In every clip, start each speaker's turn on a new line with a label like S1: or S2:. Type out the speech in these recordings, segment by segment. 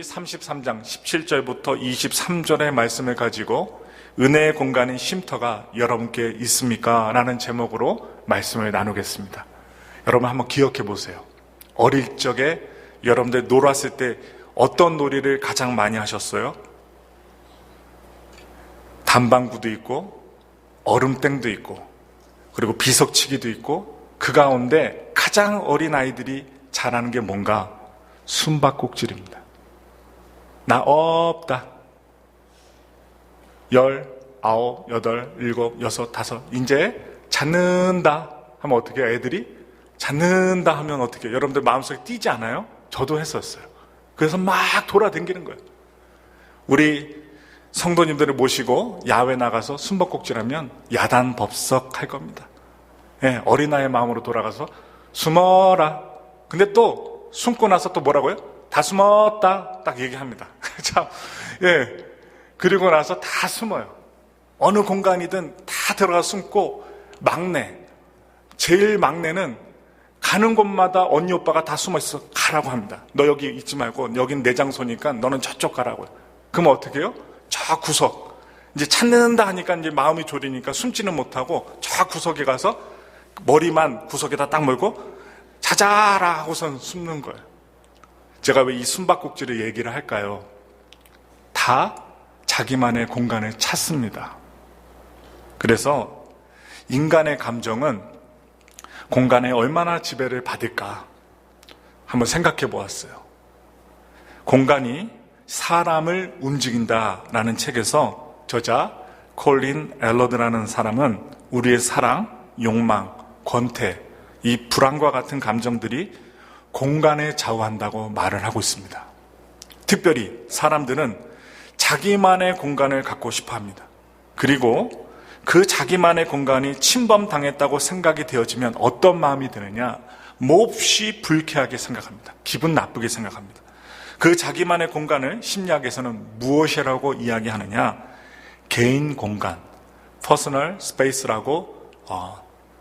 S1: 33장 17절부터 23절의 말씀을 가지고 은혜의 공간인 쉼터가 여러분께 있습니까? 라는 제목으로 말씀을 나누겠습니다. 여러분 한번 기억해 보세요. 어릴 적에 여러분들 놀았을 때 어떤 놀이를 가장 많이 하셨어요? 단방구도 있고 얼음땡도 있고 그리고 비석치기도 있고 그 가운데 가장 어린 아이들이 잘하는 게 뭔가? 숨바꼭질입니다. 나 없다. 10, 9, 8, 7, 6, 5 이제 찾는다 하면 어떻게 해요? 애들이 찾는다 하면 어떻게 해요? 여러분들 마음속에 뛰지 않아요? 저도 했었어요. 그래서 막 돌아다니는 거예요. 우리 성도님들을 모시고 야외 나가서 숨바꼭질하면 야단법석 할 겁니다. 예, 어린아이의 마음으로 돌아가서 숨어라. 근데 또 숨고 나서 또 뭐라고요? 다 숨었다 딱 얘기합니다. 참, 예. 그리고 나서 다 숨어요. 어느 공간이든 다 들어가 숨고 막내, 제일 막내는 가는 곳마다 언니 오빠가 다 숨어 있어 가라고 합니다. 너 여기 있지 말고 여긴 내 장소니까 너는 저쪽 가라고요. 그럼 어떻게 해요? 저 구석 이제 찾는다 하니까 이제 마음이 졸이니까 숨지는 못하고 저 구석에 가서 머리만 구석에다 딱 몰고 찾아라 하고선 숨는 거예요. 제가 왜 이 숨바꼭질을 얘기를 할까요? 다 자기만의 공간을 찾습니다. 그래서 인간의 감정은 공간에 얼마나 지배를 받을까 한번 생각해 보았어요. 공간이 사람을 움직인다라는 책에서 저자 콜린 앨러드라는 사람은 우리의 사랑, 욕망, 권태, 이 불안과 같은 감정들이 공간에 좌우한다고 말을 하고 있습니다. 특별히 사람들은 자기만의 공간을 갖고 싶어 합니다. 그리고 그 자기만의 공간이 침범당했다고 생각이 되어지면 어떤 마음이 드느냐? 몹시 불쾌하게 생각합니다. 기분 나쁘게 생각합니다. 그 자기만의 공간을 심리학에서는 무엇이라고 이야기하느냐? 개인 공간, 퍼스널 스페이스라고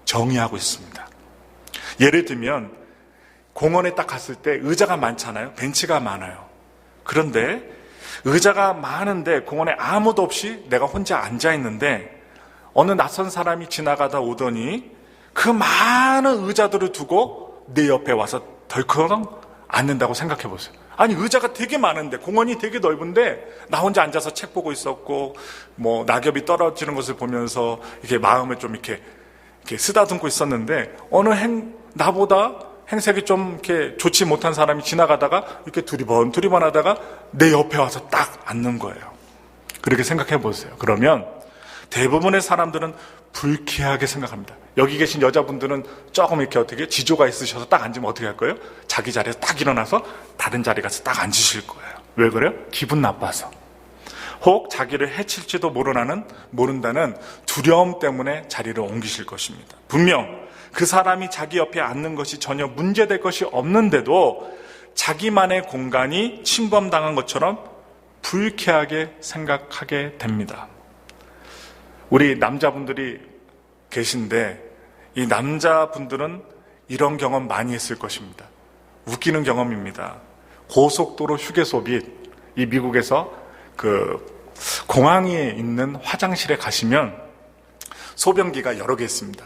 S1: 정의하고 있습니다. 예를 들면 공원에 딱 갔을 때 의자가 많잖아요. 벤치가 많아요. 그런데 의자가 많은데 공원에 아무도 없이 내가 혼자 앉아 있는데 어느 낯선 사람이 지나가다 오더니 그 많은 의자들을 두고 내 옆에 와서 덜컹 앉는다고 생각해 보세요. 아니 의자가 되게 많은데 공원이 되게 넓은데 나 혼자 앉아서 책 보고 있었고 뭐 낙엽이 떨어지는 것을 보면서 이렇게 마음을 좀 이렇게 쓰다듬고 있었는데 어느 나보다 행색이 좀 이렇게 좋지 못한 사람이 지나가다가 이렇게 두리번 하다가 내 옆에 와서 딱 앉는 거예요. 그렇게 생각해 보세요. 그러면 대부분의 사람들은 불쾌하게 생각합니다. 여기 계신 여자분들은 조금 이렇게 어떻게 지조가 있으셔서 딱 앉으면 어떻게 할 거예요? 자기 자리에서 딱 일어나서 다른 자리 가서 딱 앉으실 거예요. 왜 그래요? 기분 나빠서. 혹 자기를 해칠지도 모른다는 두려움 때문에 자리를 옮기실 것입니다. 분명 그 사람이 자기 옆에 앉는 것이 전혀 문제될 것이 없는데도 자기만의 공간이 침범당한 것처럼 불쾌하게 생각하게 됩니다. 우리 남자분들이 계신데 이 남자분들은 이런 경험 많이 했을 것입니다. 웃기는 경험입니다. 고속도로 휴게소 및 이 미국에서 그 공항에 있는 화장실에 가시면 소변기가 여러 개 있습니다.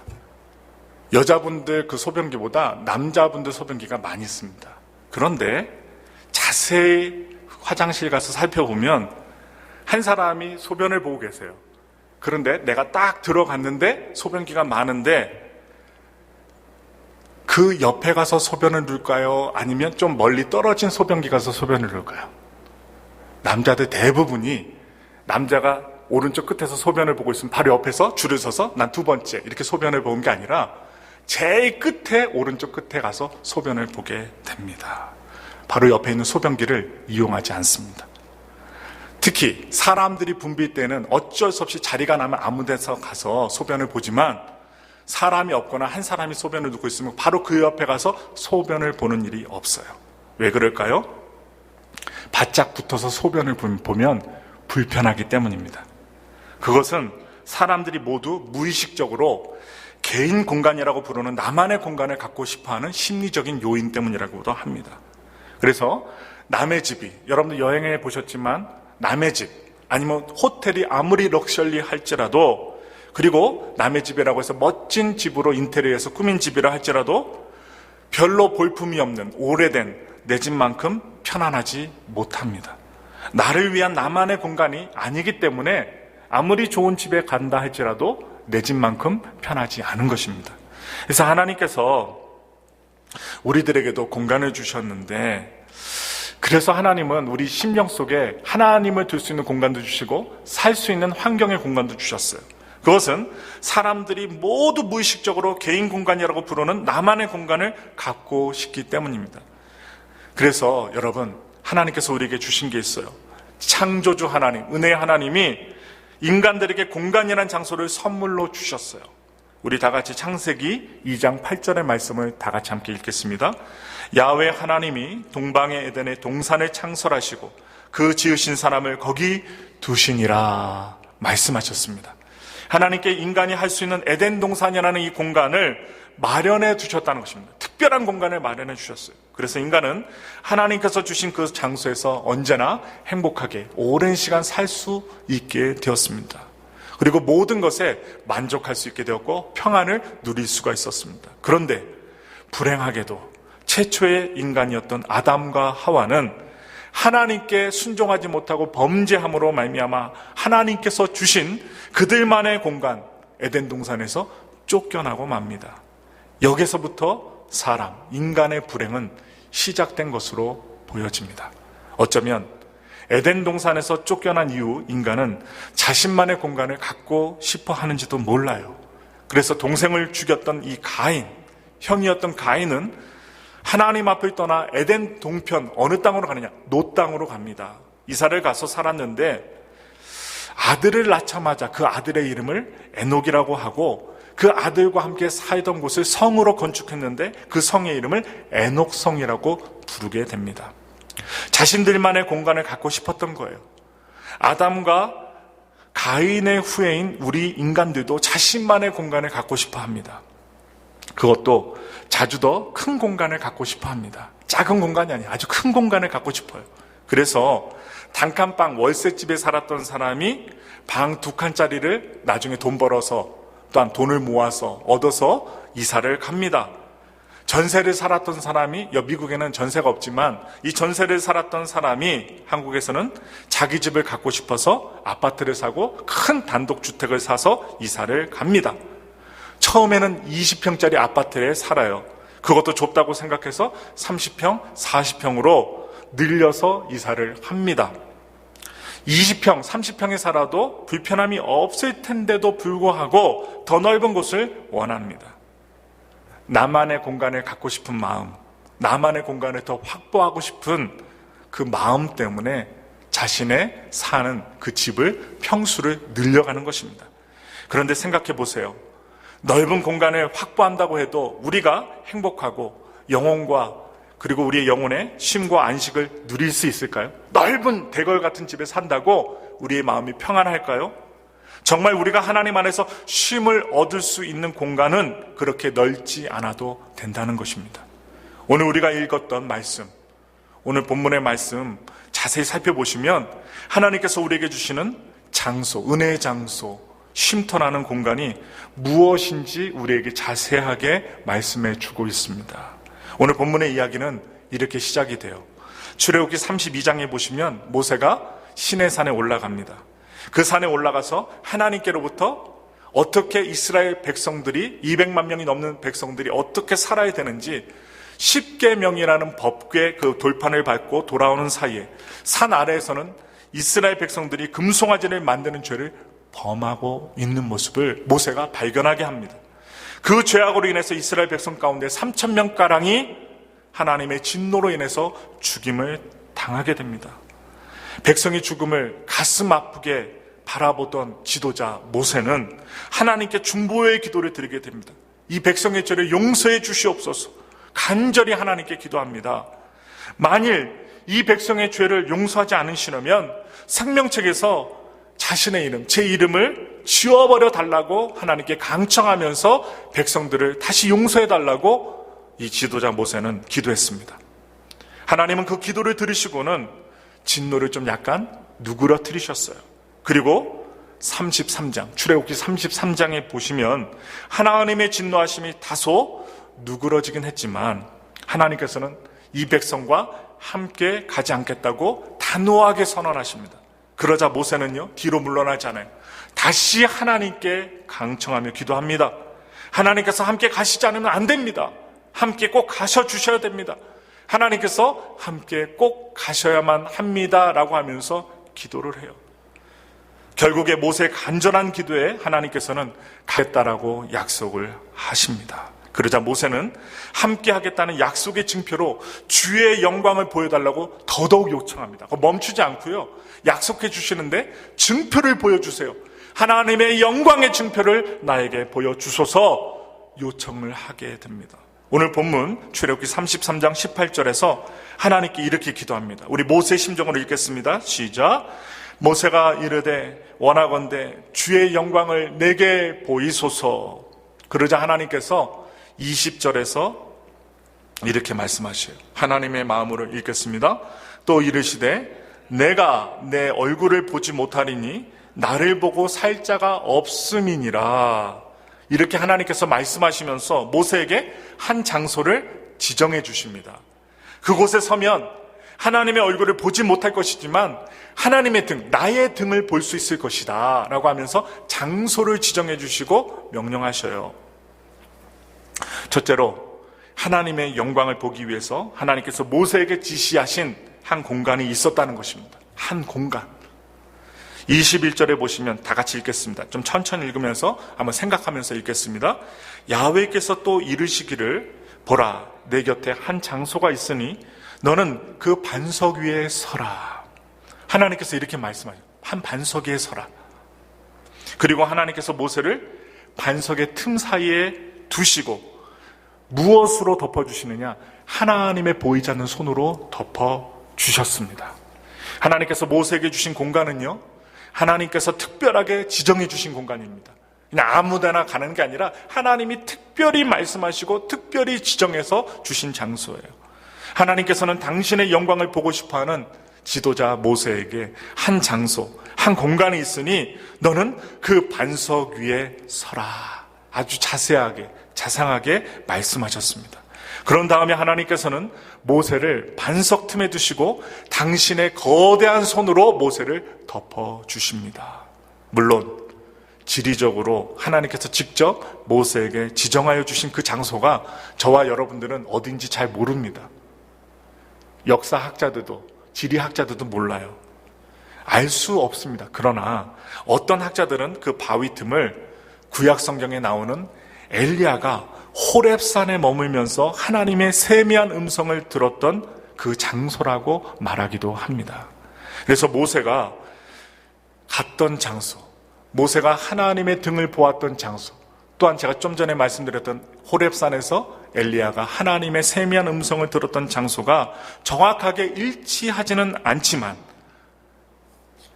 S1: 여자분들 그 소변기보다 남자분들 소변기가 많이 있습니다. 그런데 자세히 화장실 가서 살펴보면 한 사람이 소변을 보고 계세요. 그런데 내가 딱 들어갔는데 소변기가 많은데 그 옆에 가서 소변을 넣을까요? 아니면 좀 멀리 떨어진 소변기 가서 소변을 넣을까요? 남자들 대부분이 남자가 오른쪽 끝에서 소변을 보고 있으면 바로 옆에서 줄을 서서 난 두 번째 이렇게 소변을 보는 게 아니라 제일 끝에 오른쪽 끝에 가서 소변을 보게 됩니다. 바로 옆에 있는 소변기를 이용하지 않습니다. 특히 사람들이 붐빌 때는 어쩔 수 없이 자리가 나면 아무 데서 가서 소변을 보지만 사람이 없거나 한 사람이 소변을 누고 있으면 바로 그 옆에 가서 소변을 보는 일이 없어요. 왜 그럴까요? 바짝 붙어서 소변을 보면 불편하기 때문입니다. 그것은 사람들이 모두 무의식적으로 개인 공간이라고 부르는 나만의 공간을 갖고 싶어하는 심리적인 요인 때문이라고도 합니다. 그래서 남의 집이, 여러분들 여행해 보셨지만 남의 집 아니면 호텔이 아무리 럭셔리 할지라도, 그리고 남의 집이라고 해서 멋진 집으로 인테리어해서 꾸민 집이라 할지라도 별로 볼품이 없는 오래된 내 집만큼 편안하지 못합니다. 나를 위한 나만의 공간이 아니기 때문에 아무리 좋은 집에 간다 할지라도 내 집만큼 편하지 않은 것입니다. 그래서 하나님께서 우리들에게도 공간을 주셨는데, 그래서 하나님은 우리 심령 속에 하나님을 둘 수 있는 공간도 주시고 살 수 있는 환경의 공간도 주셨어요. 그것은 사람들이 모두 무의식적으로 개인 공간이라고 부르는 나만의 공간을 갖고 싶기 때문입니다. 그래서 여러분, 하나님께서 우리에게 주신 게 있어요. 창조주 하나님, 은혜의 하나님이 인간들에게 공간이라는 장소를 선물로 주셨어요. 우리 다 같이 창세기 2장 8절의 말씀을 다 같이 함께 읽겠습니다. 야훼 하나님이 동방의 에덴에 동산을 창설하시고 그 지으신 사람을 거기 두시니라 말씀하셨습니다. 하나님께 인간이 할 수 있는 에덴 동산이라는 이 공간을 마련해 주셨다는 것입니다. 특별한 공간을 마련해 주셨어요. 그래서 인간은 하나님께서 주신 그 장소에서 언제나 행복하게 오랜 시간 살 수 있게 되었습니다. 그리고 모든 것에 만족할 수 있게 되었고 평안을 누릴 수가 있었습니다. 그런데 불행하게도 최초의 인간이었던 아담과 하와는 하나님께 순종하지 못하고 범죄함으로 말미암아 하나님께서 주신 그들만의 공간 에덴 동산에서 쫓겨나고 맙니다. 여기서부터 사람, 인간의 불행은 시작된 것으로 보여집니다. 어쩌면 에덴 동산에서 쫓겨난 이후 인간은 자신만의 공간을 갖고 싶어 하는지도 몰라요. 그래서 동생을 죽였던 이 가인, 형이었던 가인은 하나님 앞을 떠나 에덴 동편 어느 땅으로 가느냐? 노 땅으로 갑니다. 이사를 가서 살았는데 아들을 낳자마자 그 아들의 이름을 에녹이라고 하고 그 아들과 함께 살던 곳을 성으로 건축했는데 그 성의 이름을 에녹성이라고 부르게 됩니다. 자신들만의 공간을 갖고 싶었던 거예요. 아담과 가인의 후예인 우리 인간들도 자신만의 공간을 갖고 싶어 합니다. 그것도 자주 더 큰 공간을 갖고 싶어 합니다. 작은 공간이 아니에요. 아주 큰 공간을 갖고 싶어요. 그래서 단칸방 월세집에 살았던 사람이 방 2칸짜리를 나중에 돈 벌어서 또한 돈을 모아서 얻어서 이사를 갑니다. 전세를 살았던 사람이, 미국에는 전세가 없지만 이 전세를 살았던 사람이 한국에서는 자기 집을 갖고 싶어서 아파트를 사고 큰 단독주택을 사서 이사를 갑니다. 처음에는 20평짜리 아파트에 살아요. 그것도 좁다고 생각해서 30평, 40평으로 늘려서 이사를 합니다. 20평, 30평에 살아도 불편함이 없을 텐데도 불구하고 더 넓은 곳을 원합니다. 나만의 공간을 갖고 싶은 마음, 나만의 공간을 더 확보하고 싶은 그 마음 때문에 자신의 사는 그 집을, 평수를 늘려가는 것입니다. 그런데 생각해 보세요. 넓은 공간을 확보한다고 해도 우리가 행복하고 영혼과 그리고 우리의 영혼의 쉼과 안식을 누릴 수 있을까요? 넓은 대궐 같은 집에 산다고 우리의 마음이 평안할까요? 정말 우리가 하나님 안에서 쉼을 얻을 수 있는 공간은 그렇게 넓지 않아도 된다는 것입니다. 오늘 우리가 읽었던 말씀, 오늘 본문의 말씀 자세히 살펴보시면 하나님께서 우리에게 주시는 장소, 은혜의 장소, 쉼터나는 공간이 무엇인지 우리에게 자세하게 말씀해 주고 있습니다. 오늘 본문의 이야기는 이렇게 시작이 돼요. 출애굽기 32장에 보시면 모세가 시내산에 올라갑니다. 그 산에 올라가서 하나님께로부터 어떻게 이스라엘 백성들이 200만 명이 넘는 백성들이 어떻게 살아야 되는지 10계명이라는 법궤 그 돌판을 밟고 돌아오는 사이에 산 아래에서는 이스라엘 백성들이 금송아지를 만드는 죄를 범하고 있는 모습을 모세가 발견하게 합니다. 그 죄악으로 인해서 이스라엘 백성 가운데 3,000명가량이 하나님의 진노로 인해서 죽임을 당하게 됩니다. 백성의 죽음을 가슴 아프게 바라보던 지도자 모세는 하나님께 중보의 기도를 드리게 됩니다. 이 백성의 죄를 용서해 주시옵소서. 간절히 하나님께 기도합니다. 만일 이 백성의 죄를 용서하지 않으시려면 생명책에서 자신의 이름, 제 이름을 지워버려 달라고 하나님께 강청하면서 백성들을 다시 용서해 달라고 이 지도자 모세는 기도했습니다. 하나님은 그 기도를 들으시고는 진노를 좀 약간 누그러뜨리셨어요. 그리고 33장, 출애굽기 33장에 보시면 하나님의 진노하심이 다소 누그러지긴 했지만 하나님께서는 이 백성과 함께 가지 않겠다고 단호하게 선언하십니다. 그러자 모세는요, 뒤로 물러나잖아요. 다시 하나님께 강청하며 기도합니다. 하나님께서 함께 가시지 않으면 안 됩니다. 함께 꼭 가셔 주셔야 됩니다. 하나님께서 함께 꼭 가셔야만 합니다 라고 하면서 기도를 해요. 결국에 모세의 간절한 기도에 하나님께서는 가겠다라고 약속을 하십니다. 그러자 모세는 함께 하겠다는 약속의 증표로 주의 영광을 보여달라고 더더욱 요청합니다. 멈추지 않고요, 약속해 주시는데 증표를 보여주세요. 하나님의 영광의 증표를 나에게 보여주소서 요청을 하게 됩니다. 오늘 본문 출애굽기 33장 18절에서 하나님께 이렇게 기도합니다. 우리 모세의 심정으로 읽겠습니다. 시작. 모세가 이르되 원하건대 주의 영광을 내게 보이소서. 그러자 하나님께서 20절에서 이렇게 말씀하셔요. 하나님의 마음으로 읽겠습니다. 또 이르시되 내가 내 얼굴을 보지 못하리니 나를 보고 살 자가 없음이니라. 이렇게 하나님께서 말씀하시면서 모세에게 한 장소를 지정해 주십니다. 그곳에 서면 하나님의 얼굴을 보지 못할 것이지만 하나님의 등, 나의 등을 볼 수 있을 것이다 라고 하면서 장소를 지정해 주시고 명령하셔요. 첫째로 하나님의 영광을 보기 위해서 하나님께서 모세에게 지시하신 한 공간이 있었다는 것입니다. 한 공간. 21절에 보시면 다 같이 읽겠습니다. 좀 천천히 읽으면서 한번 생각하면서 읽겠습니다. 야훼께서 또 이르시기를 보라, 내 곁에 한 장소가 있으니 너는 그 반석 위에 서라. 하나님께서 이렇게 말씀하셔요. 한 반석 위에 서라. 그리고 하나님께서 모세를 반석의 틈 사이에 두시고 무엇으로 덮어주시느냐? 하나님의 보이지 않는 손으로 덮어주셨습니다. 하나님께서 모세에게 주신 공간은요, 하나님께서 특별하게 지정해 주신 공간입니다. 그냥 아무데나 가는 게 아니라 하나님이 특별히 말씀하시고 특별히 지정해서 주신 장소예요. 하나님께서는 당신의 영광을 보고 싶어하는 지도자 모세에게 한 장소, 한 공간이 있으니 너는 그 반석 위에 서라. 아주 자세하게, 자상하게 말씀하셨습니다. 그런 다음에 하나님께서는 모세를 반석 틈에 두시고 당신의 거대한 손으로 모세를 덮어주십니다. 물론 지리적으로 하나님께서 직접 모세에게 지정하여 주신 그 장소가 저와 여러분들은 어딘지 잘 모릅니다. 역사학자들도 지리학자들도 몰라요. 알 수 없습니다. 그러나 어떤 학자들은 그 바위 틈을 구약 성경에 나오는 엘리야가 호렙산에 머물면서 하나님의 세미한 음성을 들었던 그 장소라고 말하기도 합니다. 그래서 모세가 갔던 장소, 모세가 하나님의 등을 보았던 장소, 또한 제가 좀 전에 말씀드렸던 호렙산에서 엘리야가 하나님의 세미한 음성을 들었던 장소가 정확하게 일치하지는 않지만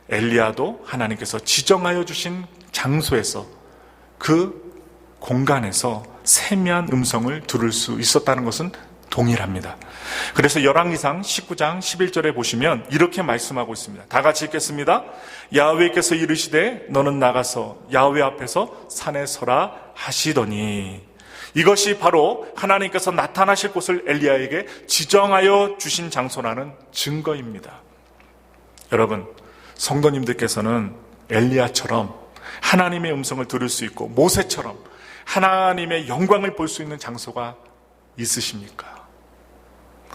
S1: 엘리야도 하나님께서 지정하여 주신 장소에서 그 공간에서 세미한 음성을 들을 수 있었다는 것은 동일합니다. 그래서 열왕기상 19장 11절에 보시면 이렇게 말씀하고 있습니다. 다 같이 읽겠습니다. 야훼께서 이르시되 너는 나가서 야훼 앞에서 산에 서라 하시더니, 이것이 바로 하나님께서 나타나실 곳을 엘리야에게 지정하여 주신 장소라는 증거입니다. 여러분, 성도님들께서는 엘리야처럼 하나님의 음성을 들을 수 있고 모세처럼 하나님의 영광을 볼 수 있는 장소가 있으십니까?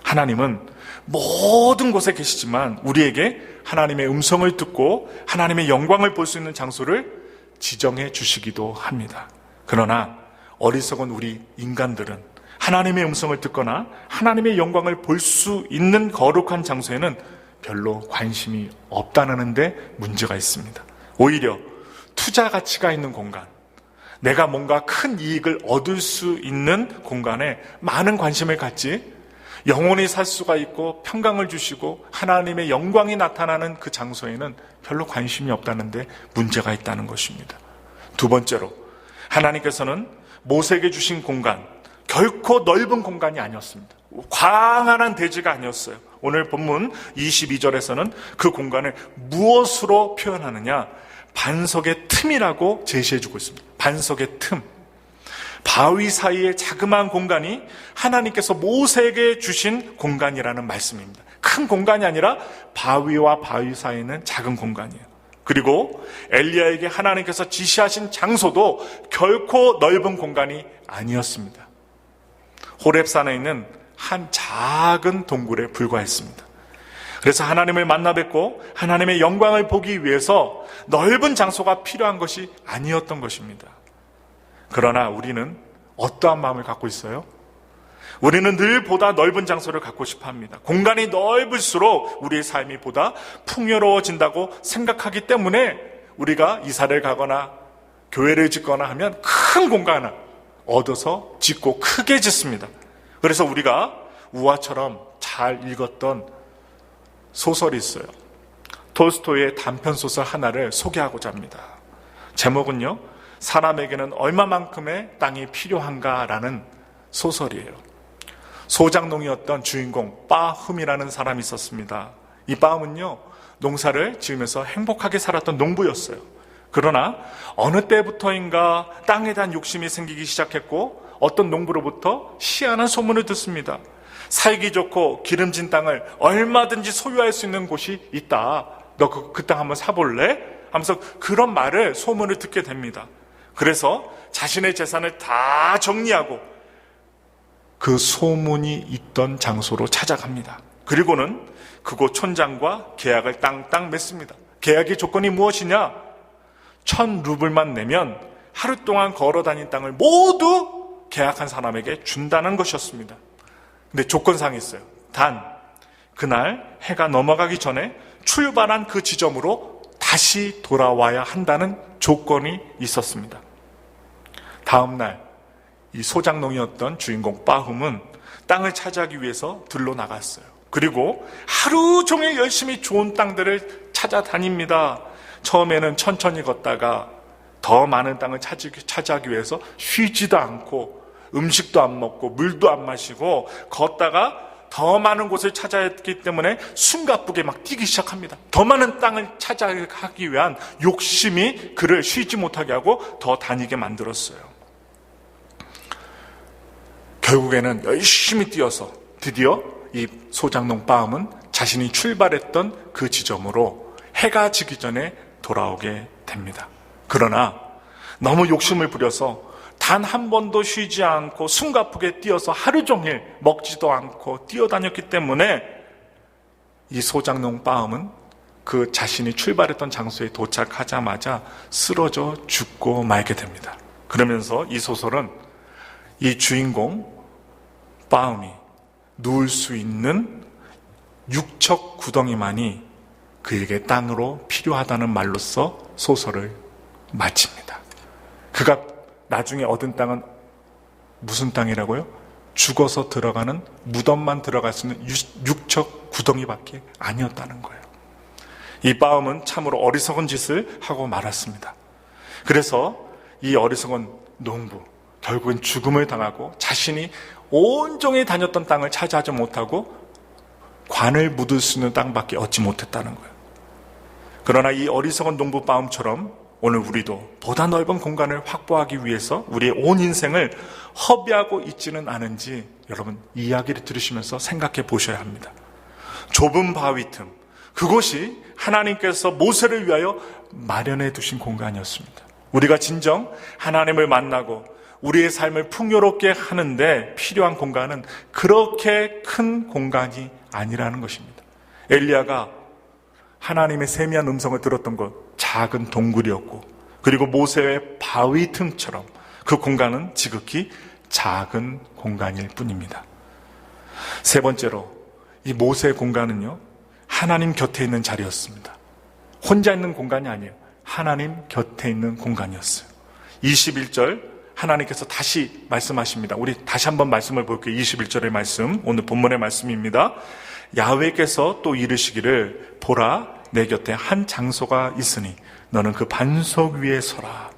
S1: 하나님은 모든 곳에 계시지만 우리에게 하나님의 음성을 듣고 하나님의 영광을 볼 수 있는 장소를 지정해 주시기도 합니다. 그러나 어리석은 우리 인간들은 하나님의 음성을 듣거나 하나님의 영광을 볼 수 있는 거룩한 장소에는 별로 관심이 없다는 데 문제가 있습니다. 오히려 투자 가치가 있는 공간, 내가 뭔가 큰 이익을 얻을 수 있는 공간에 많은 관심을 갖지, 영원히 살 수가 있고 평강을 주시고 하나님의 영광이 나타나는 그 장소에는 별로 관심이 없다는 데 문제가 있다는 것입니다. 두 번째로, 하나님께서는 모세에게 주신 공간, 결코 넓은 공간이 아니었습니다. 광활한 대지가 아니었어요. 오늘 본문 22절에서는 그 공간을 무엇으로 표현하느냐? 반석의 틈이라고 제시해주고 있습니다. 반석의 틈. 바위 사이의 자그마한 공간이 하나님께서 모세에게 주신 공간이라는 말씀입니다. 큰 공간이 아니라 바위와 바위 사이에는 작은 공간이에요. 그리고 엘리야에게 하나님께서 지시하신 장소도 결코 넓은 공간이 아니었습니다. 호렙산에 있는 한 작은 동굴에 불과했습니다. 그래서 하나님을 만나 뵙고 하나님의 영광을 보기 위해서 넓은 장소가 필요한 것이 아니었던 것입니다. 그러나 우리는 어떠한 마음을 갖고 있어요? 우리는 늘 보다 넓은 장소를 갖고 싶어 합니다. 공간이 넓을수록 우리의 삶이 보다 풍요로워진다고 생각하기 때문에 우리가 이사를 가거나 교회를 짓거나 하면 큰 공간을 얻어서 짓고 크게 짓습니다. 그래서 우리가 우화처럼 잘 읽었던 소설이 있어요. 톨스토이의 단편소설 하나를 소개하고자 합니다. 제목은요, 사람에게는 얼마만큼의 땅이 필요한가라는 소설이에요. 소작농이었던 주인공 빠흠이라는 사람이 있었습니다. 이 빠흠은요, 농사를 지으면서 행복하게 살았던 농부였어요. 그러나 어느 때부터인가 땅에 대한 욕심이 생기기 시작했고 어떤 농부로부터 희한한 소문을 듣습니다. 살기 좋고 기름진 땅을 얼마든지 소유할 수 있는 곳이 있다. 너 그 땅 한번 사볼래? 하면서 그런 말을 소문을 듣게 됩니다. 그래서 자신의 재산을 다 정리하고 그 소문이 있던 장소로 찾아갑니다. 그리고는 그곳 촌장과 계약을 땅땅 맺습니다. 계약의 조건이 무엇이냐? 1,000루블만 내면 하루 동안 걸어다닌 땅을 모두 계약한 사람에게 준다는 것이었습니다. 근데 조건사항이 있어요. 단 그날 해가 넘어가기 전에 출발한 그 지점으로 다시 돌아와야 한다는 조건이 있었습니다. 다음 날 이 소작농이었던 주인공 빠흠은 땅을 차지하기 위해서 들러 나갔어요. 그리고 하루 종일 열심히 좋은 땅들을 찾아다닙니다. 처음에는 천천히 걷다가 더 많은 땅을 차지하기 위해서 쉬지도 않고 음식도 안 먹고 물도 안 마시고 걷다가 더 많은 곳을 찾아야 했기 때문에 숨가쁘게 막 뛰기 시작합니다. 더 많은 땅을 차지하기 위한 욕심이 그를 쉬지 못하게 하고 더 다니게 만들었어요. 결국에는 열심히 뛰어서 드디어 이 소작농 빠음은 자신이 출발했던 그 지점으로 해가 지기 전에 돌아오게 됩니다. 그러나 너무 욕심을 부려서 단 한 번도 쉬지 않고 숨가쁘게 뛰어서 하루 종일 먹지도 않고 뛰어다녔기 때문에 이 소작농 빠음은 그 자신이 출발했던 장소에 도착하자마자 쓰러져 죽고 말게 됩니다. 그러면서 이 소설은 이 주인공 빠음이 누울 수 있는 육척 구덩이만이 그에게 땅으로 필요하다는 말로써 소설을 마칩니다. 그가 나중에 얻은 땅은 무슨 땅이라고요? 죽어서 들어가는 무덤만 들어갈 수 있는 육척 구덩이밖에 아니었다는 거예요. 이 빠음은 참으로 어리석은 짓을 하고 말았습니다. 그래서 이 어리석은 농부, 결국은 죽음을 당하고 자신이 온종일 다녔던 땅을 차지하지 못하고 관을 묻을 수 있는 땅밖에 얻지 못했다는 거예요. 그러나 이 어리석은 농부 빠음처럼 오늘 우리도 보다 넓은 공간을 확보하기 위해서 우리의 온 인생을 허비하고 있지는 않은지 여러분 이야기를 들으시면서 생각해 보셔야 합니다. 좁은 바위 틈, 그곳이 하나님께서 모세를 위하여 마련해 두신 공간이었습니다. 우리가 진정 하나님을 만나고 우리의 삶을 풍요롭게 하는데 필요한 공간은 그렇게 큰 공간이 아니라는 것입니다. 엘리야가 하나님의 세미한 음성을 들었던 것 작은 동굴이었고, 그리고 모세의 바위 틈처럼 그 공간은 지극히 작은 공간일 뿐입니다. 세 번째로 이 모세의 공간은요, 하나님 곁에 있는 자리였습니다. 혼자 있는 공간이 아니에요. 하나님 곁에 있는 공간이었어요. 21절 하나님께서 다시 말씀하십니다. 우리 다시 한번 말씀을 볼게요. 21절의 말씀, 오늘 본문의 말씀입니다. 야훼께서 또 이르시기를 보라, 내 곁에 한 장소가 있으니 너는 그 반석 위에 서라.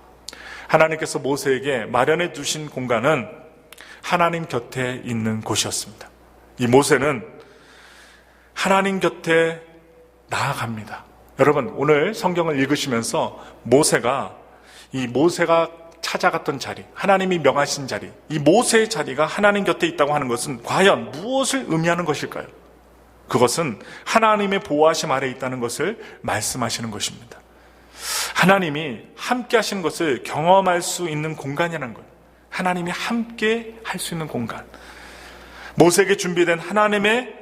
S1: 하나님께서 모세에게 마련해 두신 공간은 하나님 곁에 있는 곳이었습니다. 이 모세는 하나님 곁에 나아갑니다. 여러분, 오늘 성경을 읽으시면서 모세가 찾아갔던 자리, 하나님이 명하신 자리, 이 모세의 자리가 하나님 곁에 있다고 하는 것은 과연 무엇을 의미하는 것일까요? 그것은 하나님의 보호하심 아래에 있다는 것을 말씀하시는 것입니다. 하나님이 함께 하시는 것을 경험할 수 있는 공간이라는 거예요. 하나님이 함께 할 수 있는 공간. 모세에게 준비된 하나님의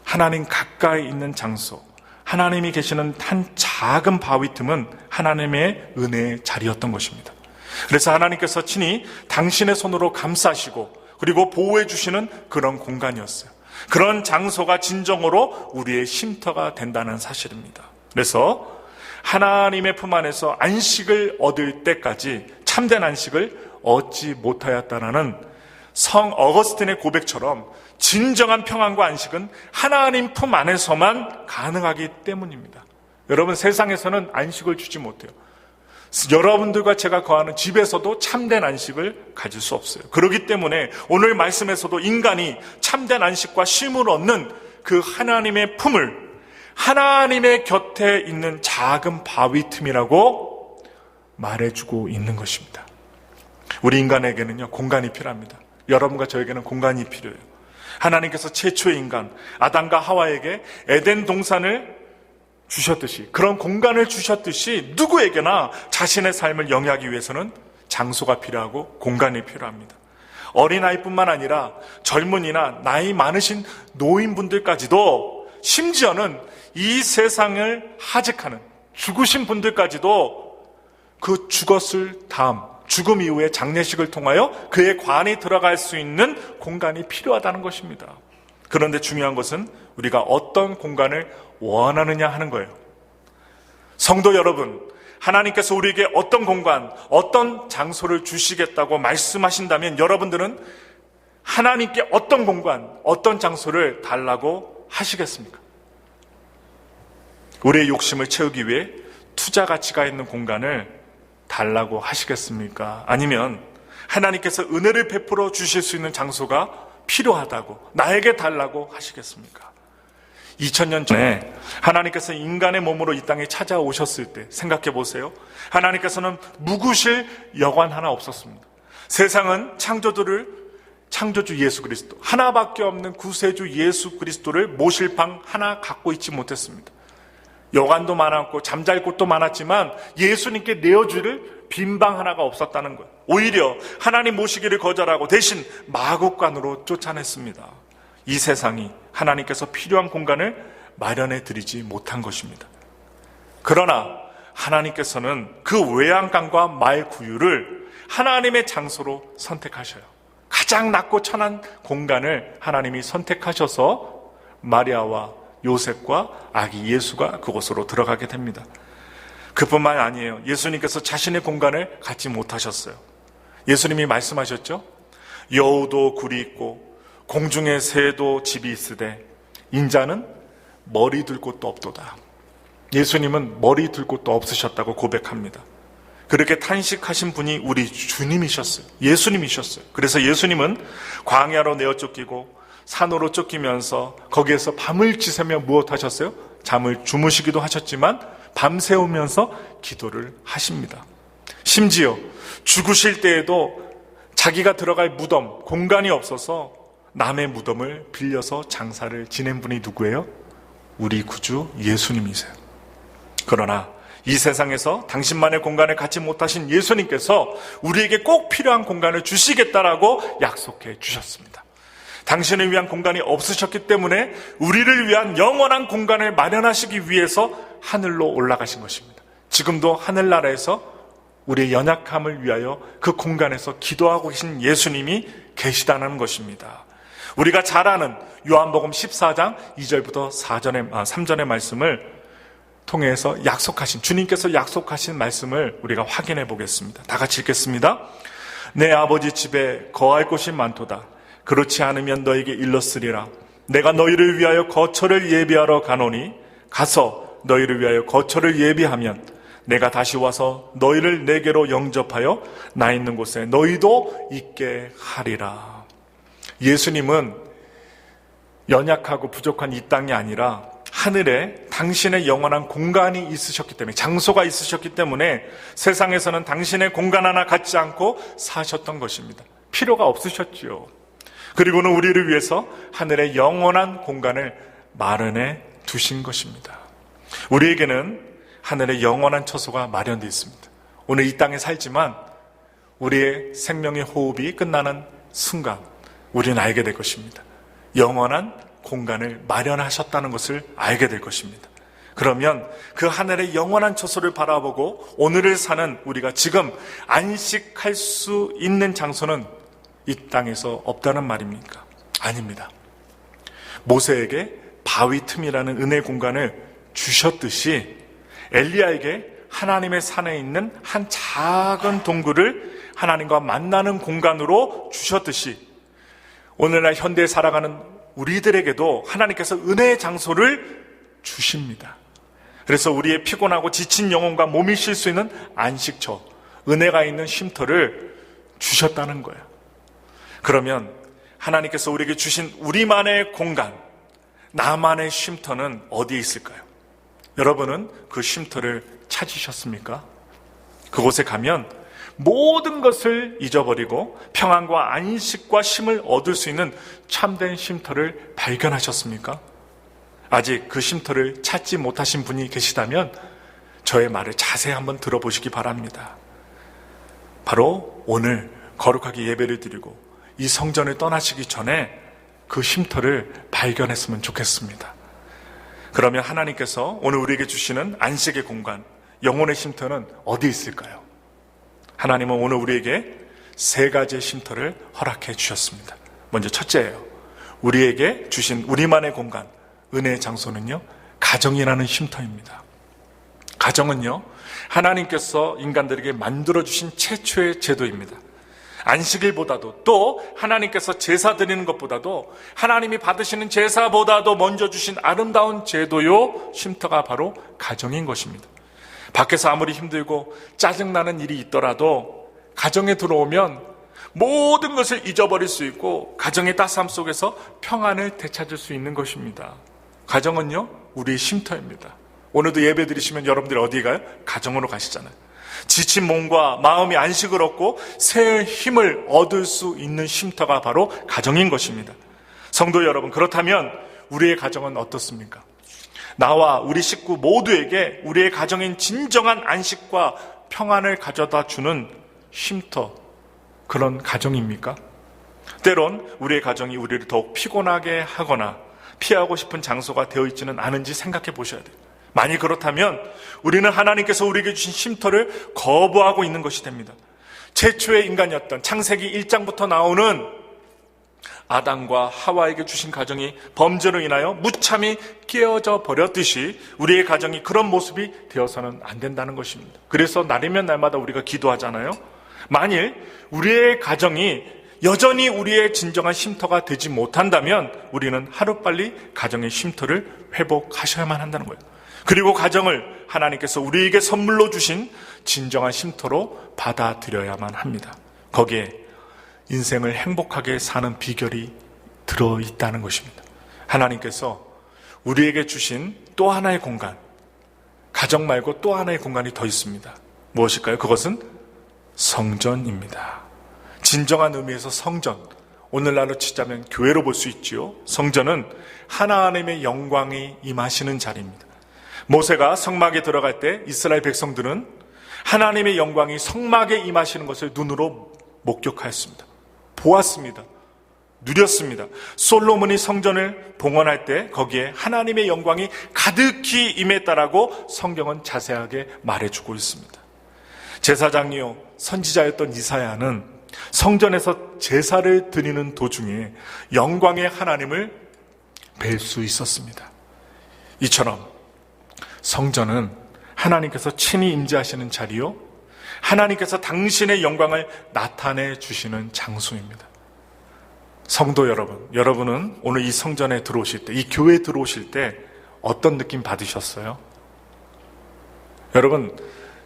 S1: 하나님 가까이 있는 장소, 하나님이 계시는 한 작은 바위 틈은 하나님의 은혜의 자리였던 것입니다. 그래서 하나님께서 친히 당신의 손으로 감싸시고 그리고 보호해 주시는 그런 공간이었어요. 그런 장소가 진정으로 우리의 쉼터가 된다는 사실입니다. 그래서 하나님의 품 안에서 안식을 얻을 때까지 참된 안식을 얻지 못하였다라는 성 어거스틴의 고백처럼 진정한 평안과 안식은 하나님 품 안에서만 가능하기 때문입니다. 여러분, 세상에서는 안식을 주지 못해요. 여러분들과 제가 거하는 집에서도 참된 안식을 가질 수 없어요. 그렇기 때문에 오늘 말씀에서도 인간이 참된 안식과 쉼을 얻는 그 하나님의 품을 하나님의 곁에 있는 작은 바위 틈이라고 말해주고 있는 것입니다. 우리 인간에게는요, 공간이 필요합니다. 여러분과 저에게는 공간이 필요해요. 하나님께서 최초의 인간 아담과 하와에게 에덴 동산을 주셨듯이, 그런 공간을 주셨듯이 누구에게나 자신의 삶을 영위하기 위해서는 장소가 필요하고 공간이 필요합니다. 어린아이뿐만 아니라 젊은이나 나이 많으신 노인분들까지도, 심지어는 이 세상을 하직하는 죽으신 분들까지도 그 죽었을 다음, 죽음 이후의 장례식을 통하여 그의 관이 들어갈 수 있는 공간이 필요하다는 것입니다. 그런데 중요한 것은 우리가 어떤 공간을 원하느냐 하는 거예요. 성도 여러분, 하나님께서 우리에게 어떤 공간, 어떤 장소를 주시겠다고 말씀하신다면 여러분들은 하나님께 어떤 공간, 어떤 장소를 달라고 하시겠습니까? 우리의 욕심을 채우기 위해 투자 가치가 있는 공간을 달라고 하시겠습니까? 아니면 하나님께서 은혜를 베풀어 주실 수 있는 장소가 필요하다고 나에게 달라고 하시겠습니까? 2000년 전에 하나님께서 인간의 몸으로 이 땅에 찾아오셨을 때 생각해 보세요. 하나님께서는 묵으실 여관 하나 없었습니다. 세상은 창조주 예수 그리스도, 하나밖에 없는 구세주 예수 그리스도를 모실 방 하나 갖고 있지 못했습니다. 여관도 많았고 잠잘 곳도 많았지만 예수님께 내어줄 빈방 하나가 없었다는 거예요. 오히려 하나님 모시기를 거절하고 대신 마곡간으로 쫓아냈습니다. 이 세상이 하나님께서 필요한 공간을 마련해 드리지 못한 것입니다. 그러나 하나님께서는 그 외양간과 말 구유를 하나님의 장소로 선택하셔요. 가장 낮고 천한 공간을 하나님이 선택하셔서 마리아와 요셉과 아기 예수가 그곳으로 들어가게 됩니다. 그뿐만 아니에요. 예수님께서 자신의 공간을 갖지 못하셨어요. 예수님이 말씀하셨죠. 여우도 굴이 있고 공중의 새도 집이 있으되 인자는 머리 둘 곳도 없도다. 예수님은 머리 둘 곳도 없으셨다고 고백합니다. 그렇게 탄식하신 분이 우리 주님이셨어요. 예수님이셨어요. 그래서 예수님은 광야로 내어 쫓기고 산으로 쫓기면서 거기에서 밤을 지새며 무엇하셨어요? 잠을 주무시기도 하셨지만 밤새우면서 기도를 하십니다. 심지어 죽으실 때에도 자기가 들어갈 무덤, 공간이 없어서 남의 무덤을 빌려서 장사를 지낸 분이 누구예요? 우리 구주 예수님이세요. 그러나 이 세상에서 당신만의 공간을 갖지 못하신 예수님께서 우리에게 꼭 필요한 공간을 주시겠다라고 약속해 주셨습니다. 당신을 위한 공간이 없으셨기 때문에 우리를 위한 영원한 공간을 마련하시기 위해서 하늘로 올라가신 것입니다. 지금도 하늘나라에서 우리의 연약함을 위하여 그 공간에서 기도하고 계신 예수님이 계시다는 것입니다. 우리가 잘 아는 요한복음 14장 2절부터 3절의 말씀을 통해서 주님께서 약속하신 말씀을 우리가 확인해 보겠습니다. 다 같이 읽겠습니다. 내 아버지 집에 거할 곳이 많도다. 그렇지 않으면 너에게 일렀으리라. 내가 너희를 위하여 거처를 예비하러 가노니 가서 너희를 위하여 거처를 예비하면 내가 다시 와서 너희를 내게로 영접하여 나 있는 곳에 너희도 있게 하리라. 예수님은 연약하고 부족한 이 땅이 아니라 하늘에 당신의 영원한 공간이 있으셨기 때문에, 장소가 있으셨기 때문에 세상에서는 당신의 공간 하나 갖지 않고 사셨던 것입니다. 필요가 없으셨지요. 그리고는 우리를 위해서 하늘의 영원한 공간을 마련해 두신 것입니다. 우리에게는 하늘의 영원한 처소가 마련되어 있습니다. 오늘 이 땅에 살지만 우리의 생명의 호흡이 끝나는 순간 우리는 알게 될 것입니다. 영원한 공간을 마련하셨다는 것을 알게 될 것입니다. 그러면 그 하늘의 영원한 처소를 바라보고 오늘을 사는 우리가 지금 안식할 수 있는 장소는 이 땅에서 없다는 말입니까? 아닙니다. 모세에게 바위 틈이라는 은혜 공간을 주셨듯이 엘리야에게 하나님의 산에 있는 한 작은 동굴을 하나님과 만나는 공간으로 주셨듯이 오늘날 현대에 살아가는 우리들에게도 하나님께서 은혜의 장소를 주십니다. 그래서 우리의 피곤하고 지친 영혼과 몸이 쉴 수 있는 안식처, 은혜가 있는 쉼터를 주셨다는 거예요. 그러면 하나님께서 우리에게 주신 우리만의 공간, 나만의 쉼터는 어디에 있을까요? 여러분은 그 쉼터를 찾으셨습니까? 그곳에 가면 모든 것을 잊어버리고 평안과 안식과 쉼을 얻을 수 있는 참된 쉼터를 발견하셨습니까? 아직 그 쉼터를 찾지 못하신 분이 계시다면 저의 말을 자세히 한번 들어보시기 바랍니다. 바로 오늘 거룩하게 예배를 드리고 이 성전을 떠나시기 전에 그 쉼터를 발견했으면 좋겠습니다. 그러면 하나님께서 오늘 우리에게 주시는 안식의 공간, 영혼의 쉼터는 어디 있을까요? 하나님은 오늘 우리에게 세 가지의 쉼터를 허락해 주셨습니다. 먼저 첫째예요. 우리에게 주신 우리만의 공간, 은혜의 장소는요, 가정이라는 쉼터입니다. 가정은요, 하나님께서 인간들에게 만들어주신 최초의 제도입니다. 안식일보다도 또 하나님께서 제사 드리는 것보다도 하나님이 받으시는 제사보다도 먼저 주신 아름다운 제도요, 쉼터가 바로 가정인 것입니다. 밖에서 아무리 힘들고 짜증나는 일이 있더라도 가정에 들어오면 모든 것을 잊어버릴 수 있고 가정의 따스함 속에서 평안을 되찾을 수 있는 것입니다. 가정은요, 우리의 쉼터입니다. 오늘도 예배 드리시면 여러분들이 어디 가요? 가정으로 가시잖아요. 지친 몸과 마음이 안식을 얻고 새 힘을 얻을 수 있는 쉼터가 바로 가정인 것입니다. 성도 여러분, 그렇다면 우리의 가정은 어떻습니까? 나와 우리 식구 모두에게 우리의 가정인 진정한 안식과 평안을 가져다 주는 쉼터, 그런 가정입니까? 때론 우리의 가정이 우리를 더욱 피곤하게 하거나 피하고 싶은 장소가 되어 있지는 않은지 생각해 보셔야 돼요. 만약 그렇다면 우리는 하나님께서 우리에게 주신 쉼터를 거부하고 있는 것이 됩니다. 최초의 인간이었던 창세기 1장부터 나오는 아담과 하와에게 주신 가정이 범죄로 인하여 무참히 깨어져 버렸듯이 우리의 가정이 그런 모습이 되어서는 안 된다는 것입니다. 그래서 날이면 날마다 우리가 기도하잖아요. 만일 우리의 가정이 여전히 우리의 진정한 쉼터가 되지 못한다면 우리는 하루빨리 가정의 쉼터를 회복하셔야만 한다는 거예요. 그리고 가정을 하나님께서 우리에게 선물로 주신 진정한 쉼터로 받아들여야만 합니다. 거기에 인생을 행복하게 사는 비결이 들어있다는 것입니다. 하나님께서 우리에게 주신 또 하나의 공간, 가정 말고 또 하나의 공간이 더 있습니다. 무엇일까요? 그것은 성전입니다. 진정한 의미에서 성전, 오늘날로 치자면 교회로 볼 수 있지요. 성전은 하나님의 영광이 임하시는 자리입니다. 모세가 성막에 들어갈 때 이스라엘 백성들은 하나님의 영광이 성막에 임하시는 것을 눈으로 목격하였습니다. 보았습니다. 누렸습니다. 솔로몬이 성전을 봉헌할 때 거기에 하나님의 영광이 가득히 임했다라고 성경은 자세하게 말해주고 있습니다. 제사장이요 선지자였던 이사야는 성전에서 제사를 드리는 도중에 영광의 하나님을 뵐 수 있었습니다. 이처럼 성전은 하나님께서 친히 임재하시는 자리요, 하나님께서 당신의 영광을 나타내 주시는 장소입니다. 성도 여러분, 여러분은 오늘 이 성전에 들어오실 때, 이 교회에 들어오실 때 어떤 느낌 받으셨어요? 여러분,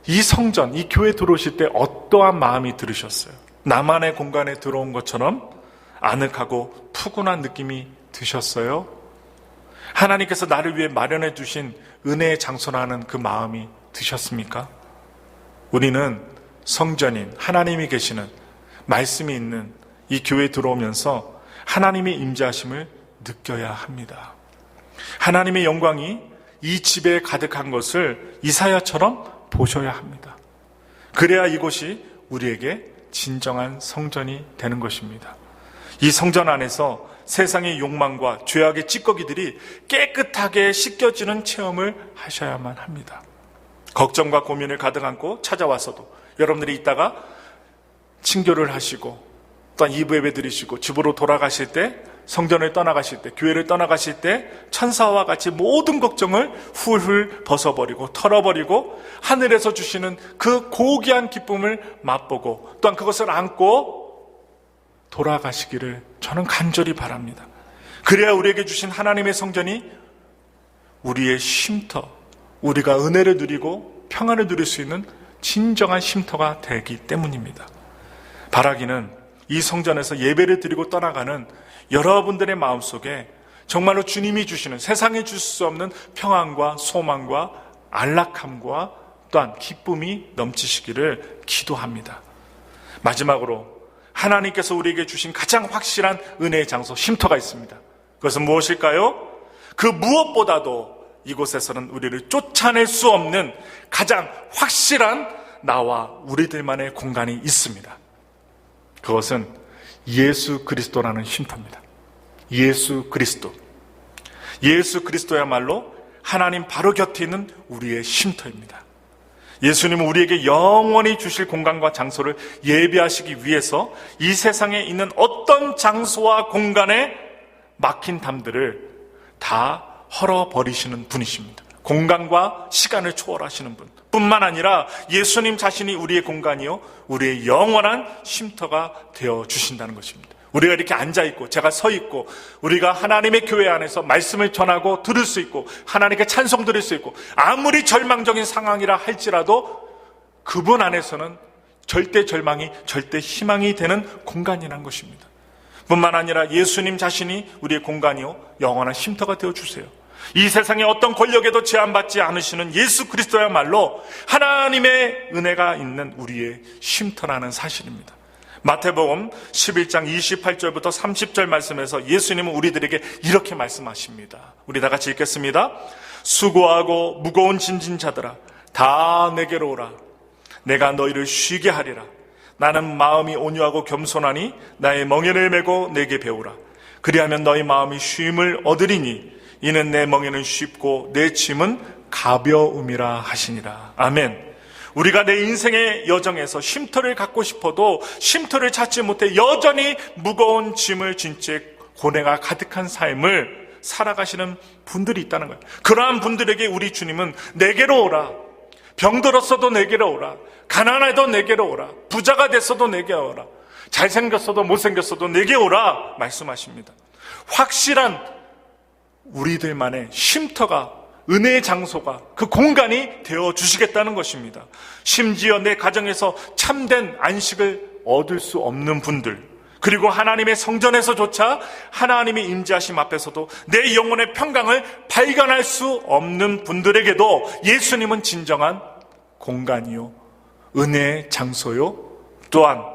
S1: 이 성전, 이 교회에 들어오실 때 어떠한 마음이 들으셨어요? 나만의 공간에 들어온 것처럼? 아늑하고 푸근한 느낌이 드셨어요? 하나님께서 나를 위해 마련해 주신 은혜의 장소라는 그 마음이 드셨습니까? 우리는 성전인 하나님이 계시는 말씀이 있는 이 교회에 들어오면서 하나님의 임재하심을 느껴야 합니다. 하나님의 영광이 이 집에 가득한 것을 이사야처럼 보셔야 합니다. 그래야 이곳이 우리에게 진정한 성전이 되는 것입니다. 이 성전 안에서 세상의 욕망과 죄악의 찌꺼기들이 깨끗하게 씻겨지는 체험을 하셔야만 합니다. 걱정과 고민을 가득 안고 찾아와서도 여러분들이 있다가 친교를 하시고 또한 2부 예배 드리시고 집으로 돌아가실 때, 성전을 떠나가실 때, 교회를 떠나가실 때 천사와 같이 모든 걱정을 훌훌 벗어버리고 털어버리고 하늘에서 주시는 그 고귀한 기쁨을 맛보고 또한 그것을 안고 돌아가시기를 저는 간절히 바랍니다. 그래야 우리에게 주신 하나님의 성전이 우리의 쉼터, 우리가 은혜를 누리고 평안을 누릴 수 있는 진정한 쉼터가 되기 때문입니다. 바라기는 이 성전에서 예배를 드리고 떠나가는 여러분들의 마음속에 정말로 주님이 주시는, 세상에 줄 수 없는 평안과 소망과 안락함과 또한 기쁨이 넘치시기를 기도합니다. 마지막으로 하나님께서 우리에게 주신 가장 확실한 은혜의 장소, 쉼터가 있습니다. 그것은 무엇일까요? 그 무엇보다도 이곳에서는 우리를 쫓아낼 수 없는 가장 확실한 나와 우리들만의 공간이 있습니다. 그것은 예수 그리스도라는 쉼터입니다. 예수 그리스도. 예수 그리스도야말로 하나님 바로 곁에 있는 우리의 쉼터입니다. 예수님은 우리에게 영원히 주실 공간과 장소를 예비하시기 위해서 이 세상에 있는 어떤 장소와 공간에 막힌 담들을 다 헐어버리시는 분이십니다. 공간과 시간을 초월하시는 분 뿐만 아니라 예수님 자신이 우리의 공간이요 우리의 영원한 쉼터가 되어 주신다는 것입니다. 우리가 이렇게 앉아있고 제가 서있고 우리가 하나님의 교회 안에서 말씀을 전하고 들을 수 있고 하나님께 찬송 드릴 수 있고 아무리 절망적인 상황이라 할지라도 그분 안에서는 절대 절망이 절대 희망이 되는 공간이라는 것입니다. 뿐만 아니라 예수님 자신이 우리의 공간이요 영원한 쉼터가 되어 주세요. 이 세상의 어떤 권력에도 제한받지 않으시는 예수 그리스도야말로 하나님의 은혜가 있는 우리의 쉼터라는 사실입니다. 마태복음 11장 28절부터 30절 말씀에서 예수님은 우리들에게 이렇게 말씀하십니다. 우리 다 같이 읽겠습니다. 수고하고 무거운 짐진 자들아 다 내게로 오라. 내가 너희를 쉬게 하리라. 나는 마음이 온유하고 겸손하니 나의 멍에를 메고 내게 배우라. 그리하면 너희 마음이 쉼을 얻으리니 이는 내 멍에는 쉽고 내 짐은 가벼움이라 하시니라. 아멘. 우리가 내 인생의 여정에서 쉼터를 갖고 싶어도 쉼터를 찾지 못해 여전히 무거운 짐을 진 채 고뇌가 가득한 삶을 살아가시는 분들이 있다는 거예요. 그러한 분들에게 우리 주님은 내게로 오라. 병들었어도 내게로 오라. 가난해도 내게로 오라. 부자가 됐어도 내게로 오라. 잘생겼어도 못생겼어도 내게 오라 말씀하십니다. 확실한 우리들만의 쉼터가, 은혜의 장소가, 그 공간이 되어 주시겠다는 것입니다. 심지어 내 가정에서 참된 안식을 얻을 수 없는 분들, 그리고 하나님의 성전에서조차 하나님의 임재하심 앞에서도 내 영혼의 평강을 발견할 수 없는 분들에게도 예수님은 진정한 공간이요 은혜의 장소요 또한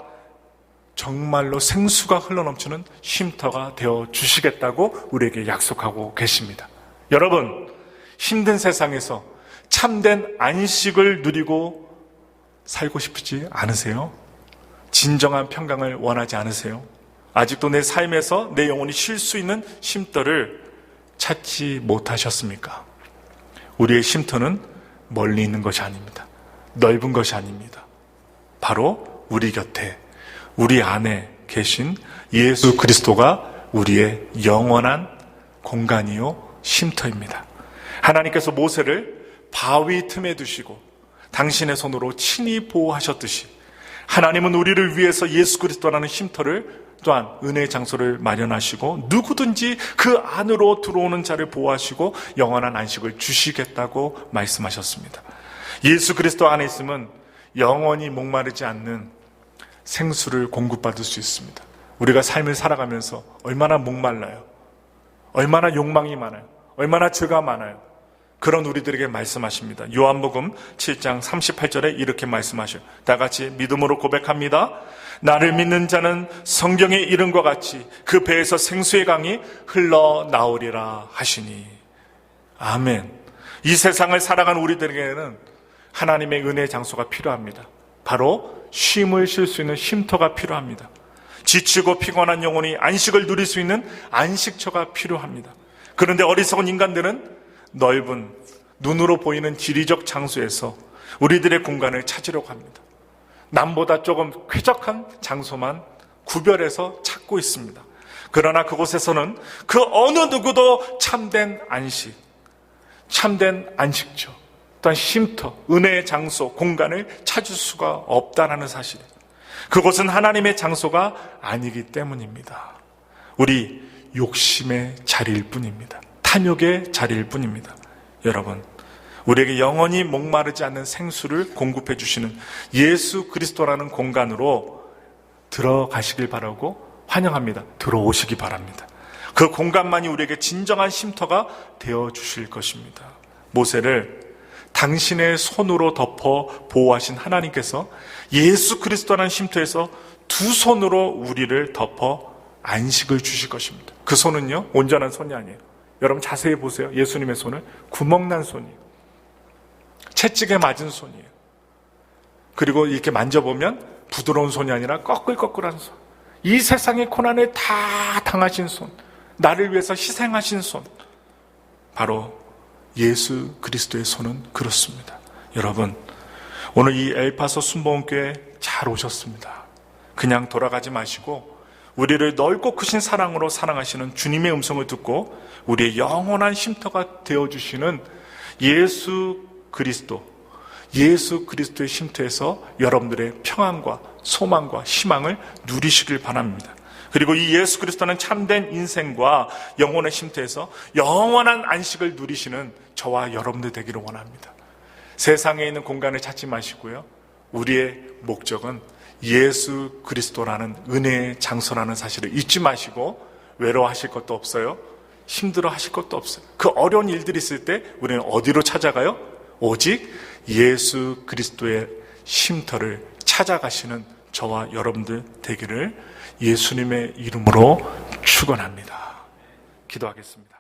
S1: 정말로 생수가 흘러넘치는 쉼터가 되어 주시겠다고 우리에게 약속하고 계십니다. 여러분, 힘든 세상에서 참된 안식을 누리고 살고 싶지 않으세요? 진정한 평강을 원하지 않으세요? 아직도 내 삶에서 내 영혼이 쉴 수 있는 쉼터를 찾지 못하셨습니까? 우리의 쉼터는 멀리 있는 것이 아닙니다. 넓은 것이 아닙니다. 바로 우리 곁에, 우리 안에 계신 예수 그리스도가 우리의 영원한 공간이요 쉼터입니다. 하나님께서 모세를 바위 틈에 두시고 당신의 손으로 친히 보호하셨듯이 하나님은 우리를 위해서 예수 그리스도라는 쉼터를 또한 은혜의 장소를 마련하시고 누구든지 그 안으로 들어오는 자를 보호하시고 영원한 안식을 주시겠다고 말씀하셨습니다. 예수 그리스도 안에 있으면 영원히 목마르지 않는 생수를 공급받을 수 있습니다. 우리가 삶을 살아가면서 얼마나 목말라요. 얼마나 욕망이 많아요. 얼마나 죄가 많아요. 그런 우리들에게 말씀하십니다. 요한복음 7장 38절에 이렇게 말씀하셔요. 다 같이 믿음으로 고백합니다. 나를 믿는 자는 성경의 이름과 같이 그 배에서 생수의 강이 흘러나오리라 하시니. 아멘. 이 세상을 살아가는 우리들에게는 하나님의 은혜의 장소가 필요합니다. 바로 쉼을 쉴 수 있는 쉼터가 필요합니다. 지치고 피곤한 영혼이 안식을 누릴 수 있는 안식처가 필요합니다. 그런데 어리석은 인간들은 넓은 눈으로 보이는 지리적 장소에서 우리들의 공간을 찾으려고 합니다. 남보다 조금 쾌적한 장소만 구별해서 찾고 있습니다. 그러나 그곳에서는 그 어느 누구도 참된 안식, 참된 안식처, 또한 쉼터, 은혜의 장소, 공간을 찾을 수가 없다는 사실. 그곳은 하나님의 장소가 아니기 때문입니다. 우리 욕심의 자리일 뿐입니다. 탐욕의 자리일 뿐입니다. 여러분, 우리에게 영원히 목마르지 않는 생수를 공급해 주시는 예수 그리스도라는 공간으로 들어가시길 바라고 환영합니다. 들어오시기 바랍니다. 그 공간만이 우리에게 진정한 쉼터가 되어 주실 것입니다. 모세를 당신의 손으로 덮어 보호하신 하나님께서 예수 그리스도라는 쉼터에서 두 손으로 우리를 덮어 안식을 주실 것입니다. 그 손은요, 온전한 손이 아니에요. 여러분 자세히 보세요. 예수님의 손을 구멍난 손이에요. 채찍에 맞은 손이에요. 그리고 이렇게 만져보면 부드러운 손이 아니라 꺼끌꺼끌한 손. 이 세상의 고난을 다 당하신 손, 나를 위해서 희생하신 손, 바로 예수 그리스도의 손은 그렇습니다. 여러분, 오늘 이 엘파소 순복음교회 잘 오셨습니다. 그냥 돌아가지 마시고 우리를 넓고 크신 사랑으로 사랑하시는 주님의 음성을 듣고 우리의 영원한 쉼터가 되어주시는 예수 그리스도의 쉼터에서 여러분들의 평안과 소망과 희망을 누리시길 바랍니다. 그리고 이 예수 그리스도는 참된 인생과 영혼의 쉼터에서 영원한 안식을 누리시는 저와 여러분들 되기를 원합니다. 세상에 있는 공간을 찾지 마시고요. 우리의 목적은 예수 그리스도라는 은혜의 장소라는 사실을 잊지 마시고 외로워하실 것도 없어요. 힘들어하실 것도 없어요. 그 어려운 일들이 있을 때 우리는 어디로 찾아가요? 오직 예수 그리스도의 쉼터를 찾아가시는 저와 여러분들 되기를 예수님의 이름으로 축원합니다. 기도하겠습니다.